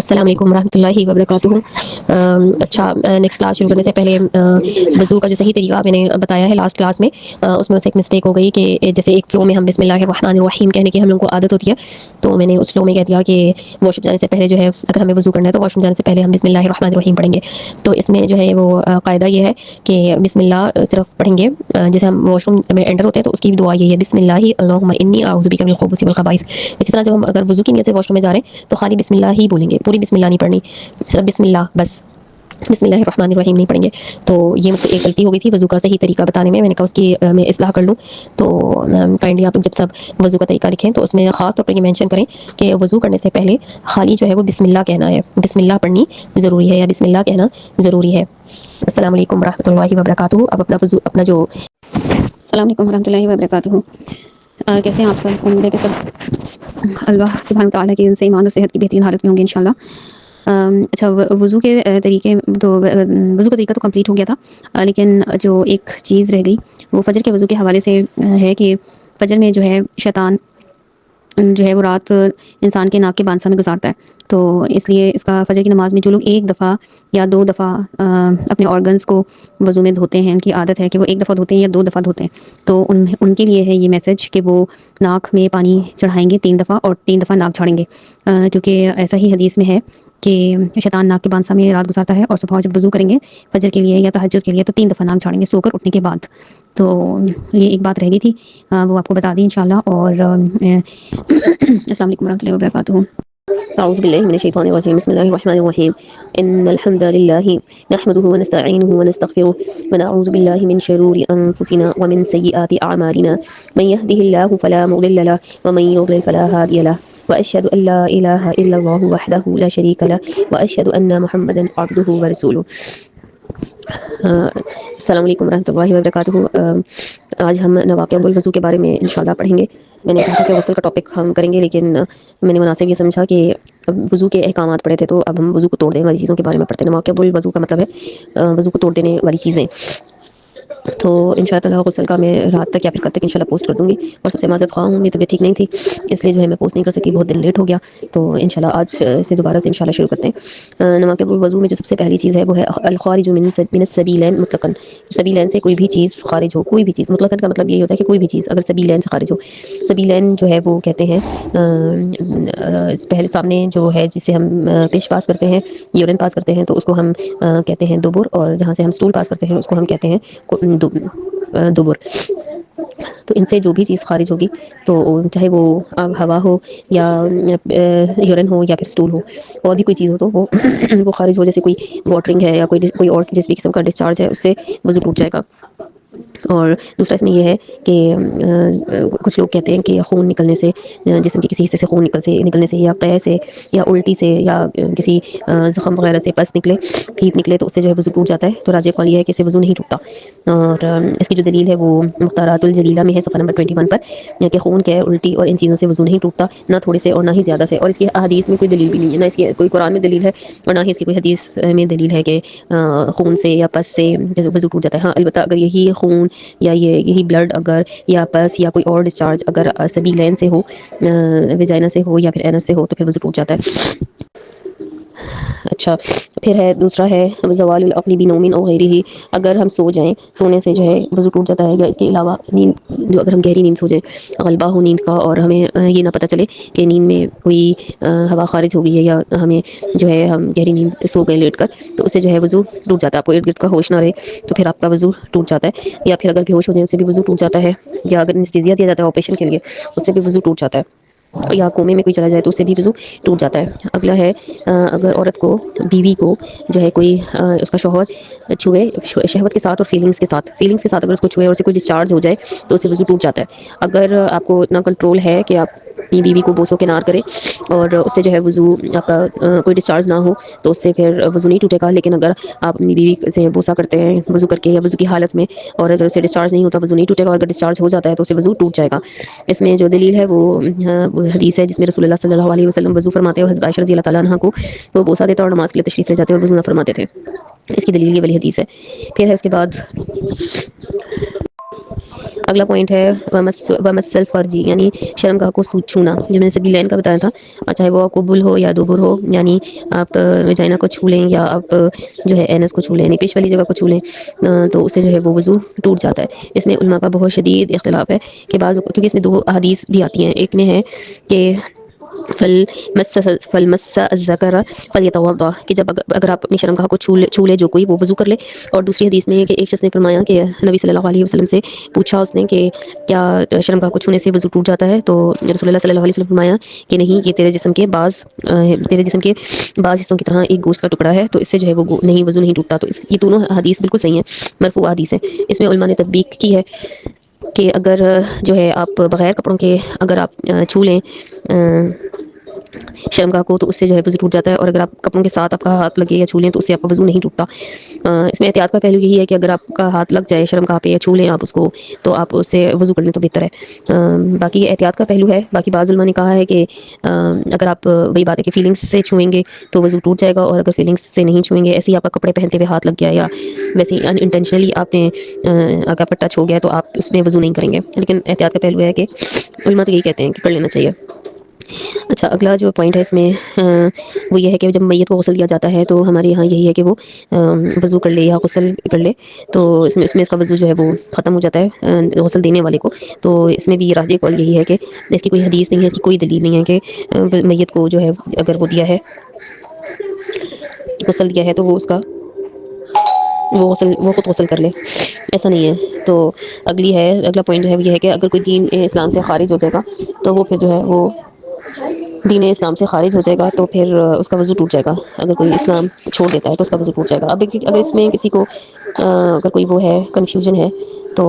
السلام علیکم ورحمۃ اللہ وبرکاتہ۔ اچھا، نیکسٹ کلاس شروع کرنے سے پہلے وضو کا جو صحیح طریقہ میں نے بتایا ہے لاسٹ کلاس میں، اس میں سے ایک مسٹیک ہو گئی کہ جیسے ایک فلو میں ہم بسم اللہ الرحمن الرحیم کہنے کی ہم لوگوں کو عادت ہوتی ہے، تو میں نے اس فلو میں کہہ دیا کہ واش روم جانے سے پہلے جو ہے اگر ہمیں وضو کرنا ہے تو واش روم جانے سے پہلے ہم بسم اللہ الرحمن الرحیم پڑھیں گے۔ تو اس میں جو ہے وہ قاعدہ یہ ہے کہ بسم اللہ صرف پڑھیں گے جیسے ہم واش روم میں انٹر ہوتے ہیں تو اس کی دعا یہی ہے، بسم اللہ اللہم انی اعوذ بک من الخبث والخبائث۔ اسی طرح جب ہم اگر وضو کی نیت سے واش روم میں جا رہے ہیں تو خالی بسم اللہ ہی بولیں گے، پوری بسم اللہ نہیں پڑھنی، صرف بسم اللہ بس، بسم اللہ الرحمن الرحیم نہیں پڑھیں گے۔ تو یہ مجھ سے ایک غلطی ہو گئی تھی وضو کا صحیح طریقہ بتانے میں نے کہا اس کی میں اصلاح کر لوں۔ تو کائنڈلی آپ جب سب وضو کا طریقہ لکھیں تو اس میں خاص طور پر یہ مینشن کریں کہ وضو کرنے سے پہلے خالی جو ہے وہ بسم اللہ کہنا ہے، بسم اللہ پڑھنی ضروری ہے یا بسم اللہ کہنا ضروری ہے۔ السلام علیکم ورحمۃ اللہ وبرکاتہ۔ اب اپنا وضو السلام علیکم ورحمۃ اللہ وبرکاتہ۔ کیسے ہیں آپ سب؟ امید ہے کہ سب اللہ سبحانہ تعالیٰ کی ان سے ایمان اور صحت کی بہترین حالت میں ہوں گے انشاءاللہ۔ اچھا، وضو کے طریقے تو وضو کا طریقہ تو کمپلیٹ ہو گیا تھا، لیکن جو ایک چیز رہ گئی وہ فجر کے وضو کے حوالے سے ہے کہ فجر میں جو ہے شیطان جو ہے وہ رات انسان کے ناک کے بانسا میں گزارتا ہے، تو اس لیے اس کا فجر کی نماز میں جو لوگ ایک دفعہ یا دو دفعہ اپنے آرگنز کو وضو میں دھوتے ہیں، ان کی عادت ہے کہ وہ ایک دفعہ دھوتے ہیں یا دو دفعہ دھوتے ہیں، تو ان کے لیے ہے یہ میسج کہ وہ ناک میں پانی چڑھائیں گے 3 دفعہ اور 3 دفعہ ناک جھاڑیں گے، کیونکہ ایسا ہی حدیث میں ہے کہ شیطان ناک کے بانسا میں رات گزارتا ہے، اور صبح جب وضو کریں گے فجر کے لیے یا تہجد کے لیے تو 3 دفعہ ناک جھاڑیں گے سو کر اٹھنے کے بعد۔ تو یہ ایک بات رہ گئی تھی، وہ آپ کو بتا دی انشاءاللہ۔ اور السلام علیکم ورحمۃ اللہ وبرکاتہ۔ اعوذ باللہ من الشیطان الرجیم، بسم اللہ الرحمن الرحیم، ان الحمد للہ نحمده ونستعینه ونستغفره ونعوذ باللہ من شرور انفسنا ومن سیئات اعمالنا، من يهده الله فلا مضل له ومن يضلل فلا هادي له، واشهد ان لا اله الا الله وحده لا شريك له واشهد ان محمدا عبده ورسوله۔ السلام علیکم ورحمۃ اللہ وبرکاتہ۔ آج ہم نواقض الوضو کے بارے میں انشاءاللہ پڑھیں گے۔ میں نے کہا تھا کہ غسل کا ٹاپک ہم کریں گے، لیکن میں نے مناسب یہ سمجھا کہ اب وضو کے احکامات پڑھے تھے تو اب ہم وضو کو توڑ دینے والی چیزوں کے بارے میں پڑھتے ہیں۔ نواقض الوضو کا مطلب ہے وضو کو توڑ دینے والی چیزیں۔ تو ان شاء اللہ غسل کا میں رات تک یا پھر کل تک انشاءاللہ پوسٹ کر دوں گی، اور سب سے معذرت خواہ ہوں، میری طبیعت ٹھیک نہیں تھی اس لیے جو ہے میں پوسٹ نہیں کر سکی، بہت دن لیٹ ہو گیا، تو انشاءاللہ آج سے دوبارہ سے انشاءاللہ شروع کرتے ہیں۔ نواقض الوضو میں جو سب سے پہلی چیز ہے وہ ہے الخارج من السبیلین مطلقاً، سبیلین سے کوئی بھی چیز خارج ہو، کوئی بھی چیز، مطلقاً کا مطلب یہ ہوتا ہے کہ کوئی بھی چیز اگر سبیلین سے خارج ہو۔ سبیلین جو ہے وہ کہتے ہیں پہلے سامنے جو ہے جسے ہم پیش پاس کرتے ہیں، یورین پاس کرتے ہیں تو اس کو ہم کہتے ہیں دبر، اور جہاں سے ہم سٹول پاس کرتے ہیں اس کو ہم کہتے ہیں دبر۔ تو ان سے جو بھی چیز خارج ہوگی، تو چاہے وہ ہوا ہو یا یورین ہو یا پھر سٹول ہو، اور بھی کوئی چیز ہو تو وہ خارج ہو، جیسے کوئی واٹرنگ ہے یا کوئی اور جس بھی قسم کا ڈسچارج ہے اس سے وضو ٹوٹ جائے گا۔ اور دوسرا اس میں یہ ہے کہ کچھ لوگ کہتے ہیں کہ خون نکلنے سے، جسم کے کسی حصے سے خون نکلنے سے یا قے سے یا الٹی سے یا کسی زخم وغیرہ سے پس نکلے، پھیپ نکلے تو اس سے جو ہے وضو ٹوٹ جاتا ہے۔ تو راجح قول یہ ہے کہ اس سے وضو نہیں ٹوٹتا، اور اس کی جو دلیل ہے وہ مختارات الجلیلہ میں ہے، صفحہ نمبر 21 پر، کہ خون کے الٹی اور ان چیزوں سے وضو نہیں ٹوٹتا، نہ تھوڑے سے اور نہ ہی زیادہ سے، اور اس کی حدیث میں کوئی دلیل بھی نہیں ہے، نہ اس کی کوئی قرآن میں دلیل ہے اور نہ ہی اس کی کوئی حدیث میں دلیل ہے کہ خون سے یا پس سے وضو ٹوٹ جاتا ہے۔ ہاں البتہ اگر یہی خون یا یہی بلڈ اگر یا پس یا کوئی اور ڈسچارج اگر سبھی لین سے ہو، ویجائنا سے ہو یا پھر اینس سے ہو تو پھر وضو ٹوٹ جاتا ہے۔ اچھا، پھر ہے دوسرا ہے زوال العقل بنوم او غیرہ، اگر ہم سو جائیں، سونے سے جو ہے وضو ٹوٹ جاتا ہے، یا اس کے علاوہ نیند، جو اگر ہم گہری نیند سو جائیں، غلبہ ہو نیند کا اور ہمیں یہ نہ پتہ چلے کہ نیند میں کوئی ہوا خارج ہو گئی ہے، یا ہمیں جو ہے ہم گہری نیند سو گئے لیٹ کر، تو اس سے جو ہے وضو ٹوٹ جاتا ہے۔ آپ کو ارد گرد کا ہوش نہ رہے تو پھر آپ کا وضو ٹوٹ جاتا ہے، یا پھر اگر بے ہوش ہو جائیں اس سے بھی وضو ٹوٹ جاتا ہے، یا اگر انستھیزیا دیا جاتا ہے آپریشن کے لیے اس سے بھی وضو ٹوٹ جاتا ہے، یا کومے میں کوئی چلا جائے تو اس سے بھی وضو ٹوٹ جاتا ہے۔ اگلا ہے اگر عورت کو، بیوی کو جو ہے کوئی اس کا شوہر چھوئے شہوت کے ساتھ اور فیلنگس کے ساتھ اگر اس کو چھوئے اور اسے کوئی ڈسچارج ہو جائے تو اس سے وضو ٹوٹ جاتا ہے۔ اگر آپ کو اتنا کنٹرول ہے کہ آپ اپنی بیوی کو بوسو کنار کریں اور اس سے جو ہے وضو آپ کا کوئی ڈسچارج نہ ہو تو اس سے پھر وضو نہیں ٹوٹے گا، لیکن اگر آپ اپنی بیوی سے بوسا کرتے ہیں وضو کر کے یا وضو کی حالت میں، اور اگر اسے ڈسچارج نہیں ہوتا وضو نہیں ٹوٹے گا، اور اگر ڈسچارج ہو جاتا ہے تو اسے وضو ٹوٹ جائے گا۔ اس میں جو دلیل ہے وہ حدیث ہے جس میں رسول اللہ صلی اللہ علیہ وسلم وضو فرماتے ہیں، اور حضرت عائشہ رضی اللہ تعالیٰ عنہا کو وہ بوسا دیتا اور نماز کے لیے تشریف لے جاتے اور وضو نہ فرماتے تھے، اس کی دلیل یہ والی حدیث ہے۔ پھر ہے اس کے بعد اگلا پوائنٹ ہے ومس الفرجی، یعنی شرمگاہ کو چھونا، جو میں نے سبھی لائن کا بتایا تھا، چاہے وہ قبول ہو یا دوبر ہو، یعنی آپ ویجائنا کو چھو لیں یا آپ جو ہے اینس کو چھو لیں، یعنی پیش والی جگہ کو چھو لیں، تو اسے جو ہے وہ وضو ٹوٹ جاتا ہے۔ اس میں علماء کا بہت شدید اختلاف ہے کہ بعض، کیونکہ اس میں دو احادیث بھی آتی ہیں، ایک میں ہے کہ فلمس الذکر فلیتوضا، کہ جب اگر آپ اپنی شرمگاہ کو چھو لے جو کوئی، وہ وضو کر لے۔ اور دوسری حدیث میں ہے کہ ایک شخص نے فرمایا کہ نبی صلی اللہ علیہ وسلم سے پوچھا اس نے کہ کیا شرمگاہ کو چھونے سے وضو ٹوٹ جاتا ہے؟ تو رسول اللہ صلی اللہ علیہ وسلم نے فرمایا کہ نہیں، یہ تیرے جسم کے بعض حصوں کی طرح ایک گوشت کا ٹکڑا ہے، تو اس سے جو ہے وہ نہیں، وضو نہیں ٹوٹتا۔ تو یہ دونوں حدیث بالکل صحیح ہیں، مرفوع حدیث ہے۔ اس میں علماء نے تطبیق کی ہے کہ اگر جو ہے آپ بغیر کپڑوں کے اگر آپ چھو لیں شرمگاہ کو، تو اس سے جو ہے وضو ٹوٹ جاتا ہے، اور اگر آپ کپڑوں کے ساتھ آپ کا ہاتھ لگے یا چھو لیں تو اس سے آپ کا وضو نہیں ٹوٹتا۔ اس میں احتیاط کا پہلو یہی ہے کہ اگر آپ کا ہاتھ لگ جائے شرمگاہ پہ یا چھو لیں آپ اس کو، تو آپ اس سے وضو کر لیں تو بہتر ہے۔ باقی یہ احتیاط کا پہلو ہے۔ باقی بعض علماء نے کہا ہے کہ اگر آپ، وہی بات ہے کہ فیلنگس سے چھوئیں گے تو وضو ٹوٹ جائے گا، اور اگر فیلنگس سے نہیں چھوئیں گے، ایسے ہی آپ کا کپڑے پہنتے ہوئے ہاتھ لگ گیا یا ویسے ہی ان انٹینشنلی آپ نے آگا پر ٹچ ہو گیا، تو آپ اس میں وضو نہیں کریں گے۔ لیکن احتیاط کا پہلو ہے کہ علماء تو یہی کہتے ہیں کہ کر لینا چاہیے۔ اچھا، اگلا جو پوائنٹ ہے اس میں وہ یہ ہے کہ جب میت کو غسل دیا جاتا ہے تو ہمارے یہاں یہی ہے کہ وہ وضو کر لے یا غسل کر لے، تو اس کا وضو جو ہے وہ ختم ہو جاتا ہے غسل دینے والے کو۔ تو اس میں بھی راجح قول یہی ہے کہ اس کی کوئی حدیث نہیں ہے، اس کی کوئی دلیل نہیں ہے کہ میت کو جو ہے اگر وہ دیا ہے، غسل دیا ہے، تو وہ اس کا وہ خود غسل کر لے، ایسا نہیں ہے۔ تو اگلا پوائنٹ جو ہے وہ یہ ہے کہ اگر کوئی دین اسلام سے خارج ہو جائے گا تو وہ پھر جو ہے وہ دین اسلام سے خارج ہو جائے گا، تو پھر اس کا وضو ٹوٹ جائے گا۔ اگر کوئی اسلام چھوڑ دیتا ہے تو اس کا وضو ٹوٹ جائے گا۔ اب اگر اس میں کسی کو اگر کوئی وہ ہے، کنفیوژن ہے، تو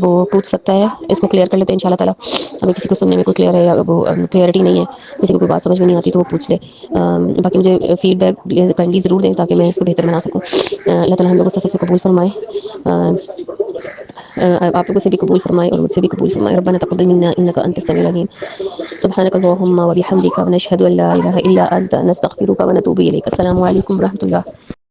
وہ پوچھ سکتا ہے، اس کو کلیئر کر لیتے ہیں انشاء اللہ تعالیٰ۔ اگر کسی کو سننے میں کوئی کلیئر ہے یا وہ کلیئرٹی نہیں ہے، کسی کو کوئی بات سمجھ میں نہیں آتی، تو وہ پوچھ لے۔ باقی مجھے فیڈ بیک کائنڈلی ضرور دیں تاکہ میں اس کو بہتر بنا سکوں۔ اللہ تعالیٰ ہم لوگوں سے سب سے قبول فرمائے، آپ لوگوں سے بھی قبول فرمائے اور مجھ سے بھی قبول فرمائے۔ ربنا تقبل منا انك انت السميع العليم، سبحانك اللهم وبحمدك ونشهد ان لا اله الا انت نستغفرك ونتوب اليك۔ السلام علیکم ورحمۃ اللہ۔